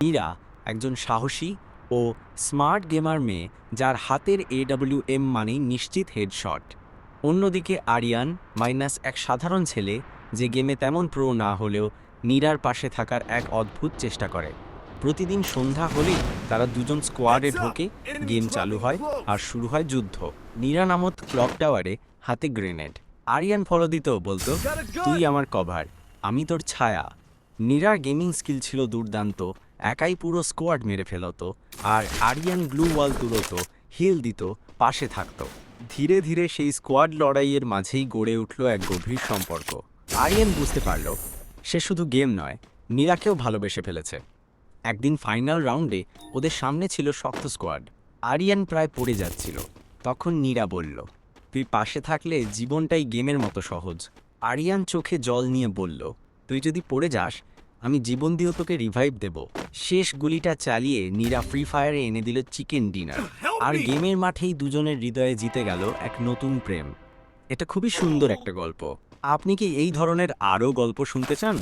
মীরা একজন সাহসী ও smart gamer মেয়ে, যার হাতের AWM মানেই নিশ্চিত হেডশট। অন্যদিকে আরিয়ান এক সাধারণ ছেলে, যে গেমে তেমন প্রো না হলেও মীরার পাশে থাকার এক অদ্ভুত চেষ্টা করে। প্রতিদিন সন্ধ্যা হলেই তারা দুজন স্কোয়াডে ঢোকে, গেম চালু হয় আর শুরু হয় যুদ্ধ। নীরা নামক ক্লক টাওয়ারে, হাতে গ্রেনেড। আরিয়ান ফলো দিত, বলতো, তুই আমার কভার, আমি তোর ছায়া। নীরার গেমিং স্কিল ছিল দুর্দান্ত, একাই পুরো স্কোয়াড মেরে ফেলত। আর আরিয়ান গ্লু ওয়াল তুলত, হিল দিত, পাশে থাকত। ধীরে ধীরে সেই স্কোয়াড লড়াইয়ের মাঝেই গড়ে উঠল এক গভীর সম্পর্ক। আরিয়ান বুঝতে পারল সে শুধু গেম নয়, নীরাকেও ভালোবেসে ফেলেছে। একদিন ফাইনাল রাউন্ডে ওদের সামনে ছিল শক্ত স্কোয়াড। আরিয়ান প্রায় পড়ে যাচ্ছিল, তখন নীরা বলল, তুই পাশে থাকলে জীবনটাই গেমের মতো সহজ। আরিয়ান চোখে জল নিয়ে বলল, তুই যদি পড়ে যাস, আমি জীবন দিয়েও তোকে রিভাইভ দেব। শেষ গুলিটা চালিয়ে নীরা ফ্রি ফায়ারে এনে দিল চিকেন ডিনার। আর গেমের মাঠেই দুজনের হৃদয়ে জিতে গেল এক নতুন প্রেম। এটা খুবই সুন্দর একটা গল্প। আপনি কি এই ধরনের আরও গল্প শুনতে চান?